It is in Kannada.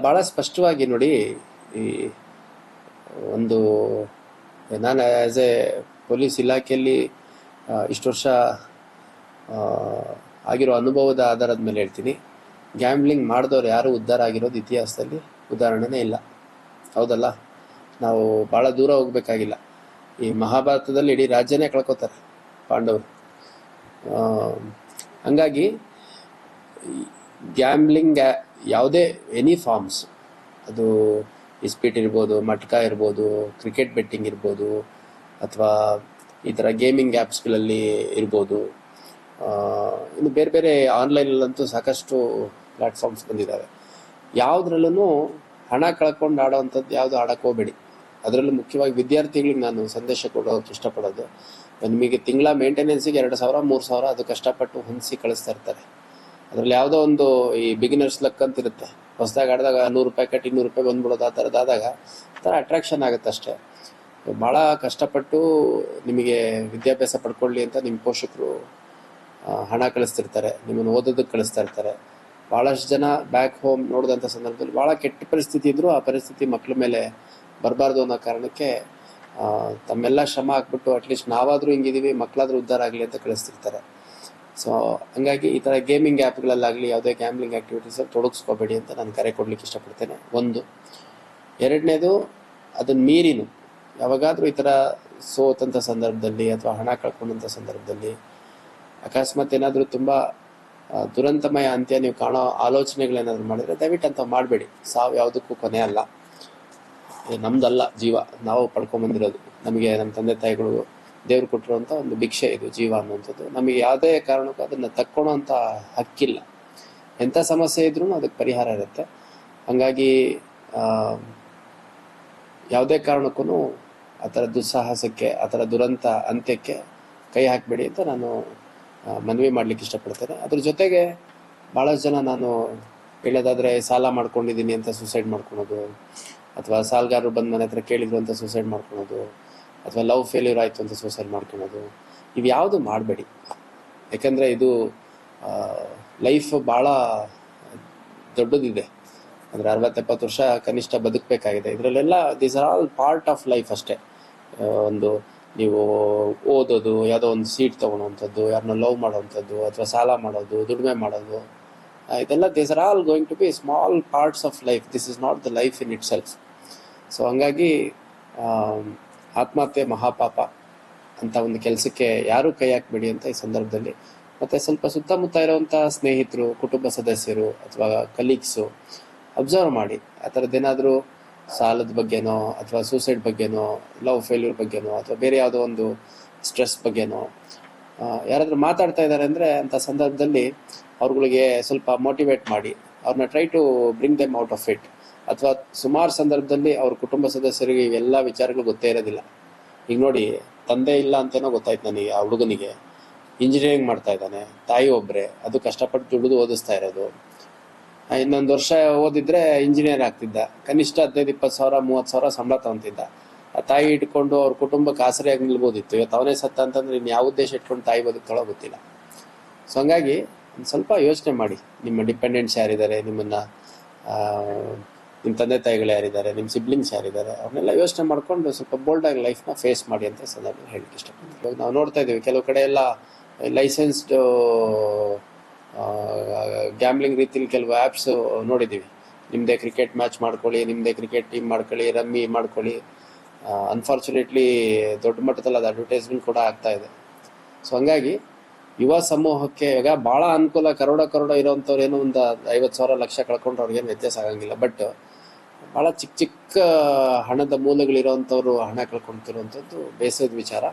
ಭಾಳ ಸ್ಪಷ್ಟವಾಗಿ ನೋಡಿ. ಈ ಒಂದು ನಾನು ಆ್ಯಸ್ ಎ ಪೊಲೀಸ್ ಇಲಾಖೆಯಲ್ಲಿ ಇಷ್ಟು ವರ್ಷ ಆ, ಆಗಿರೋ ಅನುಭವದ ಆಧಾರದ ಮೇಲೆ ಹೇಳ್ತೀನಿ, ಗ್ಯಾಮ್ಲಿಂಗ್ ಮಾಡಿದವ್ರು ಯಾರೂ ಉದ್ಧಾರ ಆಗಿರೋದು ಇತಿಹಾಸದಲ್ಲಿ ಉದಾಹರಣೆನೇ ಇಲ್ಲ. ಹೌದಲ್ಲ? ನಾವು ಭಾಳ ದೂರ ಹೋಗ್ಬೇಕಾಗಿಲ್ಲ. ಈ ಮಹಾಭಾರತದಲ್ಲಿ ಇಡೀ ರಾಜ್ಯನೇ ಕಳ್ಕೊತಾರೆ ಪಾಂಡವರು. ಹಂಗಾಗಿ ಗ್ಯಾಮ್ಲಿಂಗ್ ಯಾವುದೇ ಎನಿ ಫಾರ್ಮ್ಸ್, ಅದು ಇಸ್ಪೀಟ್ ಇರ್ಬೋದು, ಮಟ್ಕ ಇರ್ಬೋದು, ಕ್ರಿಕೆಟ್ ಬೆಟ್ಟಿಂಗ್ ಇರ್ಬೋದು, ಅಥವಾ ಈ ಥರ ಗೇಮಿಂಗ್ ಆ್ಯಪ್ಸ್ಗಳಲ್ಲಿ ಇರ್ಬೋದು, ಇನ್ನು ಬೇರೆ ಬೇರೆ ಆನ್ಲೈನಲ್ಲಂತೂ ಸಾಕಷ್ಟು ಪ್ಲ್ಯಾಟ್ಫಾರ್ಮ್ಸ್ ಬಂದಿದ್ದಾವೆ. ಯಾವುದ್ರಲ್ಲೂ ಹಣ ಕಳ್ಕೊಂಡು ಆಡೋವಂಥದ್ದು ಯಾವುದು ಆಡೋಕ್ಕೆ ಹೋಗಬೇಡಿ. ಅದರಲ್ಲೂ ಮುಖ್ಯವಾಗಿ ವಿದ್ಯಾರ್ಥಿಗಳಿಗೆ ನಾನು ಸಂದೇಶ ಕೊಡೋಕ್ಕೆ ಇಷ್ಟಪಡೋದು, ನಿಮಗೆ ತಿಂಗಳ ಮೇಂಟೆನೆನ್ಸಿಗೆ 2,000 3,000 ಅದು ಕಷ್ಟಪಟ್ಟು ಹೊಂದಿಸಿ ಕಳಿಸ್ತಾ ಇರ್ತಾರೆ. ಅದರಲ್ಲಿ ಯಾವುದೋ ಒಂದು ಈ ಬಿಗಿನರ್ಸ್ ಲಕ್ ಅಂತ ಇರುತ್ತೆ, ಹೊಸದಾಗಿ ಆಡಿದಾಗ 100 ರೂಪಾಯಿ ಕಟ್ಟಿ 200 ರೂಪಾಯಿ ಬಂದ್ಬಿಡೋದು, ಆ ಥರದ್ದಾದಾಗ ಆ ಥರ ಅಟ್ರಾಕ್ಷನ್ ಆಗುತ್ತೆ ಅಷ್ಟೇ. ಭಾಳ ಕಷ್ಟಪಟ್ಟು ನಿಮಗೆ ವಿದ್ಯಾಭ್ಯಾಸ ಪಡ್ಕೊಳ್ಳಿ ಅಂತ ನಿಮ್ಮ ಪೋಷಕರು ಹಣ ಕಳಿಸ್ತಿರ್ತಾರೆ, ನಿಮ್ಮನ್ನು ಓದೋದಕ್ಕೆ ಕಳಿಸ್ತಾ ಇರ್ತಾರೆ. ಭಾಳಷ್ಟು ಜನ ಬ್ಯಾಕ್ ಹೋಮ್ ನೋಡಿದಂಥ ಸಂದರ್ಭದಲ್ಲಿ ಭಾಳ ಕೆಟ್ಟ ಪರಿಸ್ಥಿತಿ ಇದ್ದರೂ ಆ ಪರಿಸ್ಥಿತಿ ಮಕ್ಕಳ ಮೇಲೆ ಬರಬಾರ್ದು ಅನ್ನೋ ಕಾರಣಕ್ಕೆ ತಮ್ಮೆಲ್ಲ ಶ್ರಮ ಹಾಕ್ಬಿಟ್ಟು ಅಟ್ಲೀಸ್ಟ್ ನಾವಾದರೂ ಹಿಂಗಿದ್ದೀವಿ, ಮಕ್ಕಳಾದರೂ ಉದ್ಧಾರ ಆಗಲಿ ಅಂತ ಕಳಿಸ್ತಿರ್ತಾರೆ. ಸೊ ಹಂಗಾಗಿ ಈ ಥರ ಗೇಮಿಂಗ್ ಆ್ಯಪ್ಗಳಲ್ಲಾಗಲಿ ಯಾವುದೇ ಗ್ಯಾಮ್ಲಿಂಗ್ ಆ್ಯಕ್ಟಿವಿಟೀಸಲ್ಲಿ ತೊಡಗಿಸ್ಕೋಬೇಡಿ ಅಂತ ನಾನು ಕರೆ ಕೊಡಲಿಕ್ಕೆ ಇಷ್ಟಪಡ್ತೇನೆ. ಒಂದು. ಎರಡನೇದು, ಅದನ್ನು ಮೀರಿನು ಯಾವಾಗಾದರೂ ಈ ಥರ ಸೋತಂಥ ಸಂದರ್ಭದಲ್ಲಿ ಅಥವಾ ಹಣ ಕಳ್ಕೊಂಡಂಥ ಸಂದರ್ಭದಲ್ಲಿ ಅಕಸ್ಮಾತ್ ಏನಾದರೂ ತುಂಬ ದುರಂತಮಯ ಅಂತ್ಯ ನೀವು ಕಾಣೋ ಆಲೋಚನೆಗಳೇನಾದರೂ ಮಾಡಿದರೆ ದಯವಿಟ್ಟು ಅಂತ ಮಾಡಬೇಡಿ. ಸಾವು ಯಾವುದಕ್ಕೂ ಕೊನೆ ಅಲ್ಲ, ನಮ್ದಲ್ಲ ಜೀವ, ನಾವು ಪಡ್ಕೊಂಬಂದಿರೋದು. ನಮಗೆ ನಮ್ಮ ತಂದೆ ತಾಯಿಗಳು ದೇವ್ರು ಕೊಟ್ಟಿರುವಂಥ ಒಂದು ಭಿಕ್ಷೆ ಇದು ಜೀವ ಅನ್ನುವಂಥದ್ದು. ನಮಗೆ ಯಾವುದೇ ಕಾರಣಕ್ಕೂ ಅದನ್ನು ತಕ್ಕೊಳ್ಳೋಂಥ ಹಕ್ಕಿಲ್ಲ. ಎಂಥ ಸಮಸ್ಯೆ ಇದ್ರೂ ಅದಕ್ಕೆ ಪರಿಹಾರ ಇರುತ್ತೆ. ಹಾಗಾಗಿ ಯಾವುದೇ ಕಾರಣಕ್ಕೂ ಆ ಥರ ದುಸ್ಸಾಹಸಕ್ಕೆ, ಆ ಥರ ದುರಂತ ಅಂತ್ಯಕ್ಕೆ ಕೈ ಹಾಕಬೇಡಿ ಅಂತ ನಾನು ಮನವಿ ಮಾಡಲಿಕ್ಕೆ ಇಷ್ಟಪಡ್ತೇನೆ. ಅದ್ರ ಜೊತೆಗೆ ಭಾಳಷ್ಟು ಜನ ನಾನು ಹೇಳೋದಾದರೆ ಸಾಲ ಮಾಡ್ಕೊಂಡಿದ್ದೀನಿ ಅಂತ ಸೂಸೈಡ್ ಮಾಡ್ಕೊಳೋದು, ಅಥವಾ ಸಾಲಗಾರರು ಬಂದು ಮನೆ ಹತ್ರ ಕೇಳಿದ್ರು ಅಂತ ಸೂಸೈಡ್ ಮಾಡ್ಕೊಳೋದು, ಅಥವಾ ಲವ್ ಫೇಲ್ಯೂರ್ ಆಯಿತು ಅಂತ ಸೂಸೈಡ್ ಮಾಡ್ಕೊಳೋದು, ಇವು ಯಾವುದು ಮಾಡಬೇಡಿ. ಯಾಕಂದರೆ ಇದು ಲೈಫ್ ಭಾಳ ದೊಡ್ಡದಿದೆ. ಅಂದರೆ 60-70 ವರ್ಷ ಕನಿಷ್ಠ ಬದುಕಬೇಕಾಗಿದೆ. ಇದರಲ್ಲೆಲ್ಲ these are all part of life ಅಷ್ಟೇ. ಒಂದು ನೀವು ಓದೋದು, ಯಾವುದೋ ಒಂದು ಸೀಟ್ ತೊಗೊಳೋವಂಥದ್ದು, ಯಾರನ್ನ ಲವ್ ಮಾಡೋವಂಥದ್ದು, ಅಥವಾ ಸಾಲ ಮಾಡೋದು, ದುಡಿಮೆ ಮಾಡೋದು, ಇದೆಲ್ಲ these are all going to be small parts of life. This is not the life in itself. So ಹಂಗಾಗಿ ಆತ್ಮಹತ್ಯೆ ಮಹಾಪಾಪ ಅಂತ ಒಂದು ಕೆಲಸಕ್ಕೆ ಯಾರೂ ಕೈ ಹಾಕಬೇಡಿ ಅಂತ ಈ ಸಂದರ್ಭದಲ್ಲಿ. ಮತ್ತು ಸ್ವಲ್ಪ ಸುತ್ತಮುತ್ತ ಇರೋವಂಥ ಸ್ನೇಹಿತರು, ಕುಟುಂಬ ಸದಸ್ಯರು ಅಥವಾ ಕಲೀಗ್ಸು ಅಬ್ಸರ್ವ್ ಮಾಡಿ. ಆ ಥರದ್ದೇನಾದರೂ ಸಾಲದ ಬಗ್ಗೆನೋ, ಅಥವಾ ಸೂಸೈಡ್ ಬಗ್ಗೆನೋ, ಲವ್ ಫೇಲ್ಯೂರ್ ಬಗ್ಗೆನೋ, ಅಥವಾ ಬೇರೆ ಯಾವುದೋ ಒಂದು ಸ್ಟ್ರೆಸ್ ಬಗ್ಗೆನೋ ಯಾರಾದರೂ ಮಾತಾಡ್ತಾ ಇದ್ದಾರೆ ಅಂದರೆ ಅಂಥ ಸಂದರ್ಭದಲ್ಲಿ ಅವ್ರುಗಳಿಗೆ ಸ್ವಲ್ಪ ಮೋಟಿವೇಟ್ ಮಾಡಿ, ಅವ್ರನ್ನ try to bring them out of it. ಅಥವಾ ಸುಮಾರು ಸಂದರ್ಭದಲ್ಲಿ ಅವ್ರ ಕುಟುಂಬ ಸದಸ್ಯರಿಗೆ ಇವೆಲ್ಲ ವಿಚಾರಗಳು ಗೊತ್ತೇ ಇರೋದಿಲ್ಲ. ಈಗ ನೋಡಿ, ತಂದೆ ಇಲ್ಲ ಅಂತೇನೋ ಗೊತ್ತಾಯ್ತು ನನಗೆ, ಆ ಹುಡುಗನಿಗೆ ಇಂಜಿನಿಯರಿಂಗ್ ಮಾಡ್ತಾ ಇದ್ದಾನೆ, ತಾಯಿ ಒಬ್ಬರೇ, ಅದು ಕಷ್ಟಪಟ್ಟು ದುಡಿದು ಓದಿಸ್ತಾ ಇರೋದು. ಇನ್ನೊಂದು ವರ್ಷ ಓದಿದ್ರೆ ಇಂಜಿನಿಯರ್ ಆಗ್ತಿದ್ದ, ಕನಿಷ್ಠ 15-20 ಸಾವಿರ 30 ಸಾವಿರ ಸಂಬಳ ತಗೊತಿದ್ದ. ಆ ತಾಯಿ ಇಟ್ಕೊಂಡು ಅವ್ರ ಕುಟುಂಬಕ್ಕೆ ಆಸರೆಯಾಗಿ ನಿಲ್ಬೋದಿತ್ತು. ಇವತ್ತು ಅವನೇ ಸತ್ತ ಅಂತಂದ್ರೆ ಇನ್ನು ಯಾವ ಉದ್ದೇಶ ಇಟ್ಕೊಂಡು ತಾಯಿ ಬದುಕ್ತಾಳೋ ಗೊತ್ತಿಲ್ಲ. ಸೊ ಹಂಗಾಗಿ ಒಂದು ಸ್ವಲ್ಪ ಯೋಚನೆ ಮಾಡಿ, ನಿಮ್ಮ ಡಿಪೆಂಡೆಂಟ್ಸ್ ಯಾರಿದ್ದಾರೆ, ನಿಮ್ಮ ತಂದೆ ತಾಯಿಗಳು ಯಾರಿದ್ದಾರೆ, ನಿಮ್ಮ ಸಿಬ್ಲಿಂಗ್ಸ್ ಯಾರಿದ್ದಾರೆ, ಅವ್ರನ್ನೆಲ್ಲ ಯೋಚನೆ ಮಾಡ್ಕೊಂಡು ಸ್ವಲ್ಪ ಬೋಲ್ಡಾಗಿ ಲೈಫ್ನ ಫೇಸ್ ಮಾಡಿ ಅಂತ ಸಂದರ್ಭ ಹೇಳಲಿಕ್ಕೆ ಇಷ್ಟಪಡ್ತೀನಿ. ಇವಾಗ ನಾವು ನೋಡ್ತಾ ಇದ್ದೀವಿ, ಕೆಲವು ಕಡೆ ಎಲ್ಲ ಲೈಸೆನ್ಸ್ಡ್ ಗ್ಯಾಮ್ಲಿಂಗ್ ರೀತಿಲಿ ಕೆಲವು ಆ್ಯಪ್ಸ್ ನೋಡಿದ್ದೀವಿ. ನಿಮ್ಮದೇ ಕ್ರಿಕೆಟ್ ಮ್ಯಾಚ್ ಮಾಡ್ಕೊಳ್ಳಿ, ನಿಮ್ಮದೇ ಕ್ರಿಕೆಟ್ ಟೀಮ್ ಮಾಡ್ಕೊಳ್ಳಿ, ರಮ್ಮಿ ಮಾಡ್ಕೊಳ್ಳಿ. ಅನ್ಫಾರ್ಚುನೇಟ್ಲಿ ದೊಡ್ಡ ಮಟ್ಟದಲ್ಲಿ ಅದು ಅಡ್ವರ್ಟೈಸ್ಮೆಂಟ್ ಕೂಡ ಆಗ್ತಾ ಇದೆ. ಸೊ ಹಂಗಾಗಿ ಯುವ ಸಮೂಹಕ್ಕೆ ಇವಾಗ ಭಾಳ ಅನುಕೂಲ, ಕರೋಡ ಇರೋವಂಥವ್ರು ಏನೋ ಒಂದು 50,000 ಲಕ್ಷ ಕಳ್ಕೊಂಡ್ರೆ ಅವ್ರಿಗೇನು ವ್ಯತ್ಯಾಸ ಆಗಂಗಿಲ್ಲ. ಬಟ್ ಭಾಳ ಚಿಕ್ಕ ಹಣದ ಮೂಲಗಳಿರೋವಂಥವ್ರು ಹಣ ಕಳ್ಕೊಳ್ತಿರುವಂಥದ್ದು ಬೇಸರದ ವಿಚಾರ.